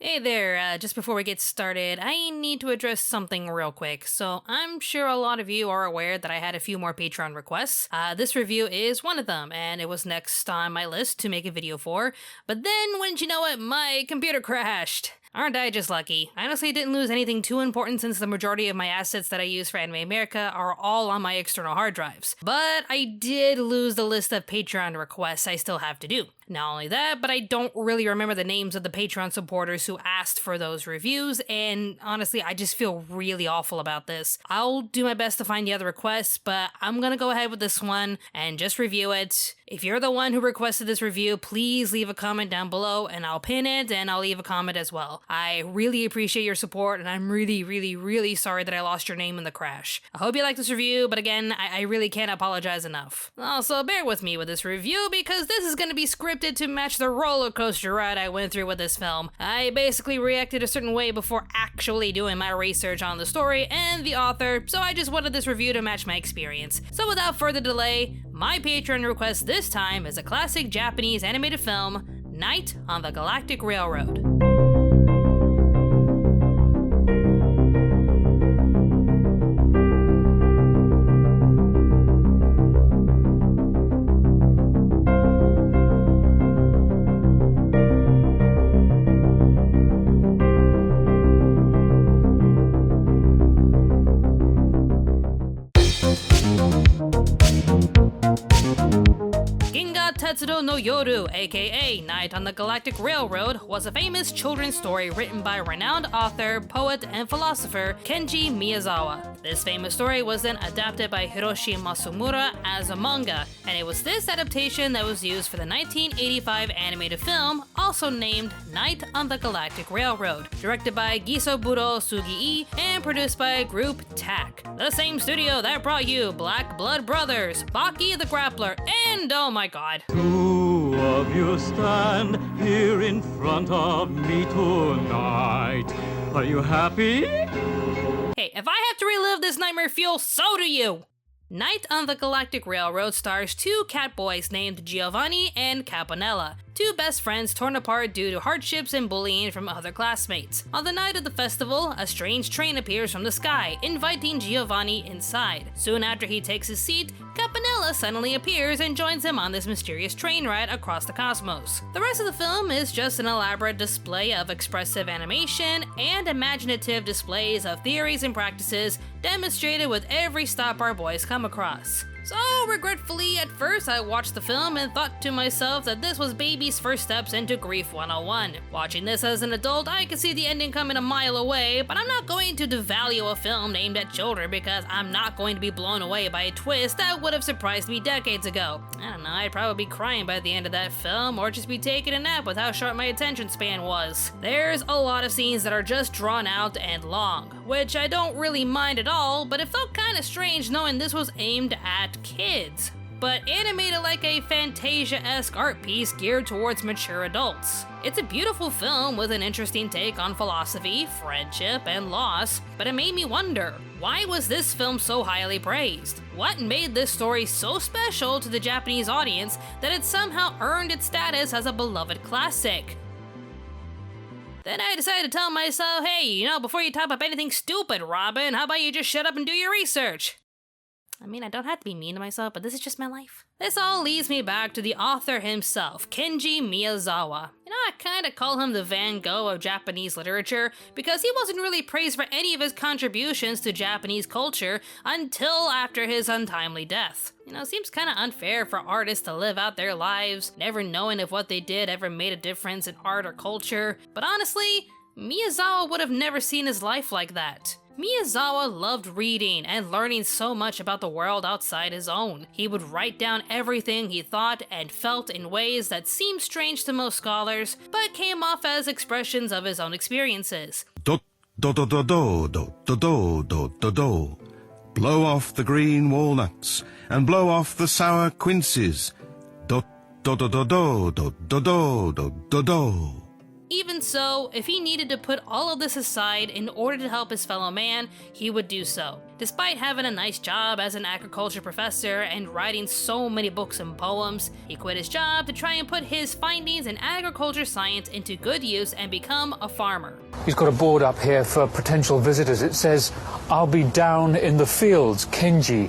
Hey there, just before we get started, I need to address something real quick. So, I'm sure a lot of you are aware that I had a few more Patreon requests. This review is one of them, and it was next on my list to make a video for. But then, wouldn't you know it, my computer crashed. Aren't I just lucky? I honestly didn't lose anything too important since the majority of my assets that I use for AnimeAmerica are all on my external hard drives. But I did lose the list of Patreon requests I still have to do. Not only that, but I don't really remember the names of the Patreon supporters who asked for those reviews, and honestly, I just feel really awful about this. I'll do my best to find the other requests, but I'm gonna go ahead with this one and just review it. If you're the one who requested this review, please leave a comment down below and I'll pin it and I'll leave a comment as well. I really appreciate your support and I'm really sorry that I lost your name in the crash. I hope you like this review, but again, I really can't apologize enough. Also, bear with me with this review because this is gonna be scripted to match the roller coaster ride I went through with this film. I basically reacted a certain way before actually doing my research on the story and the author, so I just wanted this review to match my experience. So without further delay, my Patreon request this time is a classic Japanese animated film, Night on the Galactic Railroad. Tetsudo no Yoru, aka Night on the Galactic Railroad, was a famous children's story written by renowned author, poet, and philosopher Kenji Miyazawa. This famous story was then adapted by Hiroshi Masumura as a manga, and it was this adaptation that was used for the 1985 animated film, also named Night on the Galactic Railroad, directed by Gisoburo Sugii and produced by Group TAC, the same studio that brought you Black Blood Brothers, Baki the Grappler, and oh my god. Two of you stand here in front of me tonight. Are you happy? Hey, if I have to relive this nightmare fuel, so do you! Night on the Galactic Railroad stars two cat boys named Giovanni and Campanella, two best friends torn apart due to hardships and bullying from other classmates. On the night of the festival, a strange train appears from the sky, inviting Giovanni inside. Soon after he takes his seat, Campanella suddenly appears and joins him on this mysterious train ride across the cosmos. The rest of the film is just an elaborate display of expressive animation and imaginative displays of theories and practices demonstrated with every stop our boys come across. So, regretfully, at first I watched the film and thought to myself that this was baby's first steps into Grief 101. Watching this as an adult, I could see the ending coming a mile away, but I'm not going to devalue a film aimed at children because I'm not going to be blown away by a twist that would have surprised me decades ago. I don't know, I'd probably be crying by the end of that film, or just be taking a nap with how short my attention span was. There's a lot of scenes that are just drawn out and long, which I don't really mind at all, but it felt kinda strange knowing this was aimed at kids, but animated like a Fantasia-esque art piece geared towards mature adults. It's a beautiful film with an interesting take on philosophy, friendship, and loss, but it made me wonder, why was this film so highly praised? What made this story so special to the Japanese audience that it somehow earned its status as a beloved classic? Then I decided to tell myself, hey, before you type up anything stupid, Robyn, how about you just shut up and do your research? I mean, I don't have to be mean to myself, but this is just my life. This all leads me back to the author himself, Kenji Miyazawa. I kinda call him the Van Gogh of Japanese literature because he wasn't really praised for any of his contributions to Japanese culture until after his untimely death. It seems kinda unfair for artists to live out their lives, never knowing if what they did ever made a difference in art or culture. But honestly, Miyazawa would have never seen his life like that. Miyazawa loved reading and learning so much about the world outside his own. He would write down everything he thought and felt in ways that seemed strange to most scholars, but came off as expressions of his own experiences. Do do do do do do do do do do do. Blow off the green walnuts and blow off the sour quinces. Do do do do do do do do do do do. Even so, if he needed to put all of this aside in order to help his fellow man, he would do so. Despite having a nice job as an agriculture professor and writing so many books and poems, he quit his job to try and put his findings in agriculture science into good use and become a farmer. He's got a board up here for potential visitors. It says, "I'll be down in the fields, Kenji."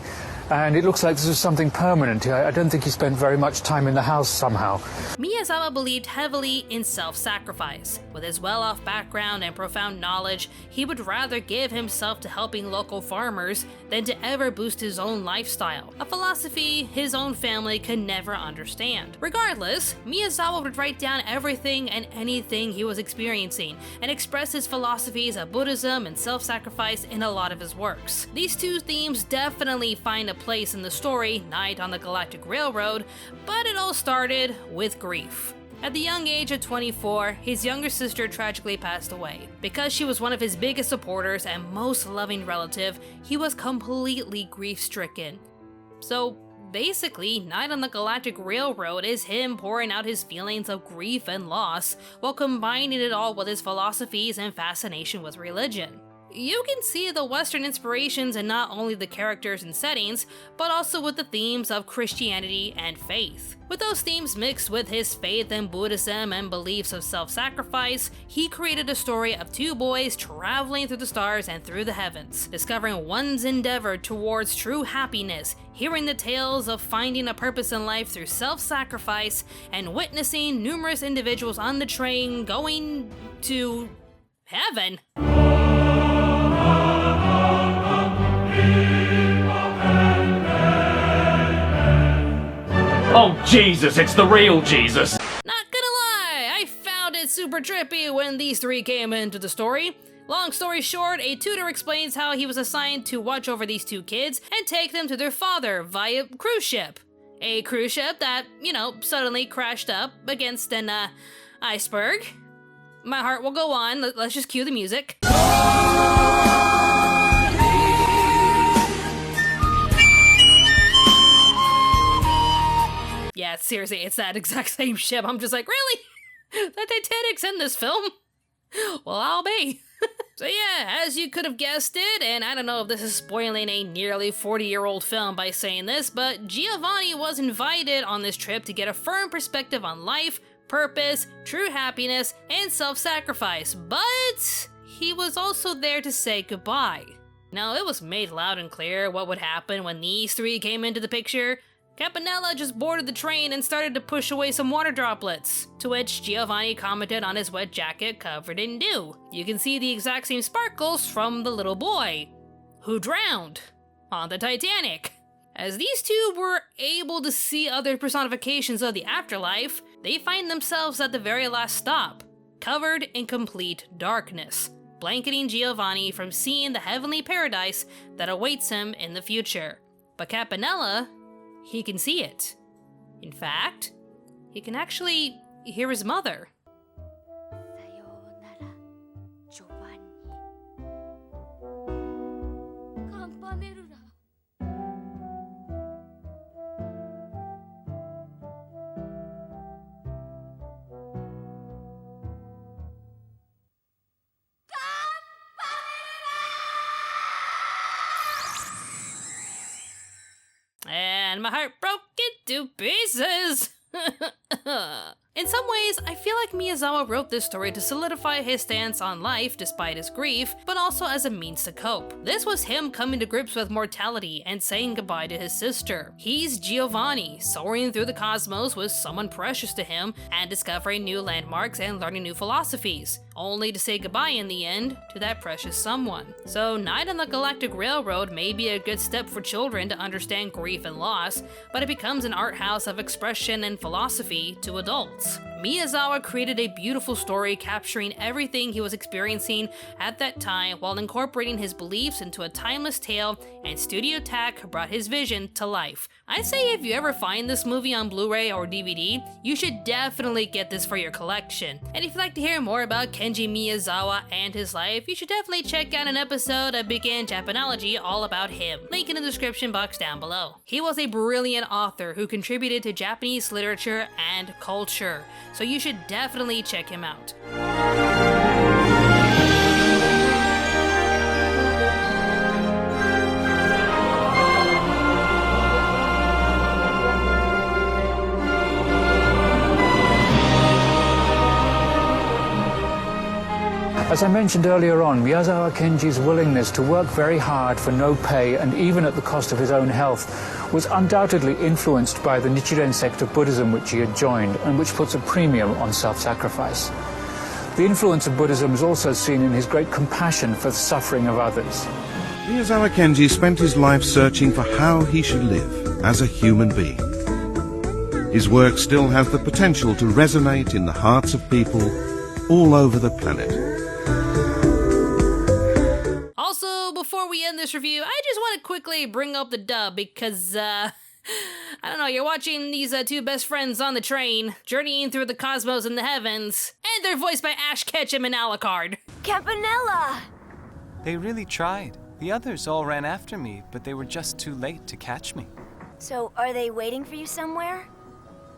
And it looks like this is something permanent. I don't think he spent very much time in the house somehow. Miyazawa believed heavily in self-sacrifice. With his well-off background and profound knowledge, he would rather give himself to helping local farmers than to ever boost his own lifestyle, a philosophy his own family could never understand. Regardless, Miyazawa would write down everything and anything he was experiencing and express his philosophies of Buddhism and self-sacrifice in a lot of his works. These two themes definitely find a place in the story Night on the Galactic Railroad, but it all started with grief. At the young age of 24, his younger sister tragically passed away. Because she was one of his biggest supporters and most loving relative, he was completely grief-stricken. So basically, Night on the Galactic Railroad is him pouring out his feelings of grief and loss while combining it all with his philosophies and fascination with religion. You can see the Western inspirations in not only the characters and settings, but also with the themes of Christianity and faith. With those themes mixed with his faith in Buddhism and beliefs of self-sacrifice, he created a story of two boys traveling through the stars and through the heavens, discovering one's endeavor towards true happiness, hearing the tales of finding a purpose in life through self-sacrifice, and witnessing numerous individuals on the train going to heaven. Oh Jesus, it's the real Jesus! Not gonna lie, I found it super trippy when these three came into the story. Long story short, a tutor explains how he was assigned to watch over these two kids and take them to their father via cruise ship. A cruise ship that, suddenly crashed up against an, iceberg. My heart will go on, let's just cue the music. Yeah, seriously, it's that exact same ship. I'm just like, really? The Titanic's in this film? Well, I'll be. So yeah, as you could have guessed it, and I don't know if this is spoiling a nearly 40-year-old film by saying this, but Giovanni was invited on this trip to get a firm perspective on life, purpose, true happiness, and self-sacrifice, but he was also there to say goodbye. Now, it was made loud and clear what would happen when these three came into the picture. Campanella just boarded the train and started to push away some water droplets, to which Giovanni commented on his wet jacket covered in dew. You can see the exact same sparkles from the little boy, who drowned on the Titanic. As these two were able to see other personifications of the afterlife, they find themselves at the very last stop, covered in complete darkness, blanketing Giovanni from seeing the heavenly paradise that awaits him in the future. But Campanella, he can see it. In fact, he can actually hear his mother. Sayonara, Giovanni. Campanella. And my heart broke into pieces. In some ways, I feel like Miyazawa wrote this story to solidify his stance on life despite his grief, but also as a means to cope. This was him coming to grips with mortality and saying goodbye to his sister. He's Giovanni, soaring through the cosmos with someone precious to him and discovering new landmarks and learning new philosophies, only to say goodbye in the end to that precious someone. So Night on the Galactic Railroad may be a good step for children to understand grief and loss, but it becomes an art house of expression and philosophy to adults. Miyazawa created a beautiful story capturing everything he was experiencing at that time while incorporating his beliefs into a timeless tale, and Studio Tac brought his vision to life. I say if you ever find this movie on Blu-ray or DVD, you should definitely get this for your collection. And if you'd like to hear more about Kenji Miyazawa and his life, you should definitely check out an episode of Begin Japanology all about him. Link in the description box down below. He was a brilliant author who contributed to Japanese literature and culture, so you should definitely check him out. As I mentioned earlier on, Miyazawa Kenji's willingness to work very hard for no pay and even at the cost of his own health was undoubtedly influenced by the Nichiren sect of Buddhism which he had joined and which puts a premium on self-sacrifice. The influence of Buddhism is also seen in his great compassion for the suffering of others. Miyazawa Kenji spent his life searching for how he should live as a human being. His work still has the potential to resonate in the hearts of people all over the planet. Also, before we end this review, I just want to quickly bring up the dub because, I don't know, you're watching these two best friends on the train, journeying through the cosmos and the heavens, and they're voiced by Ash Ketchum and Alucard. Campanella! They really tried. The others all ran after me, but they were just too late to catch me. So, are they waiting for you somewhere?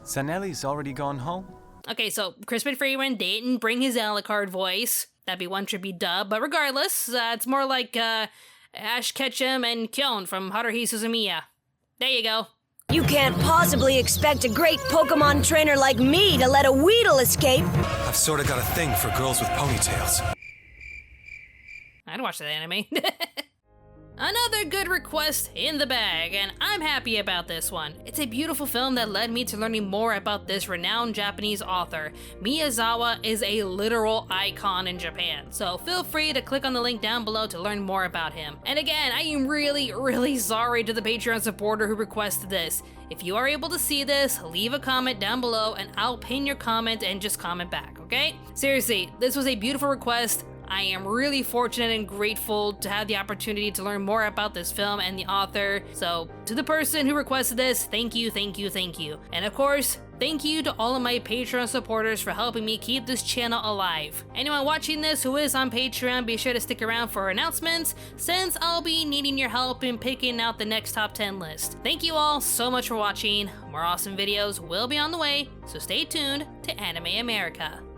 Sanelli's already gone home. Okay, so Crispin Freeman didn't bring his Alucard voice. That'd be one trippy dub, but regardless, it's more like Ash Ketchum and Kyon from Haruhi Suzumiya. There you go. You can't possibly expect a great Pokemon trainer like me to let a Weedle escape. I've sort of got a thing for girls with ponytails. I'd watch that anime. Another good request in the bag, and I'm happy about this one. It's a beautiful film that led me to learning more about this renowned Japanese author. Miyazawa is a literal icon in Japan, so feel free to click on the link down below to learn more about him. And again, I am really sorry to the Patreon supporter who requested this. If you are able to see this, leave a comment down below and I'll pin your comment and just comment back, okay? Seriously, this was a beautiful request. I am really fortunate and grateful to have the opportunity to learn more about this film and the author. So, to the person who requested this, thank you. And of course, thank you to all of my Patreon supporters for helping me keep this channel alive. Anyone watching this who is on Patreon, be sure to stick around for announcements, since I'll be needing your help in picking out the next top 10 list. Thank you all so much for watching. More awesome videos will be on the way, so stay tuned to AnimeAmerica.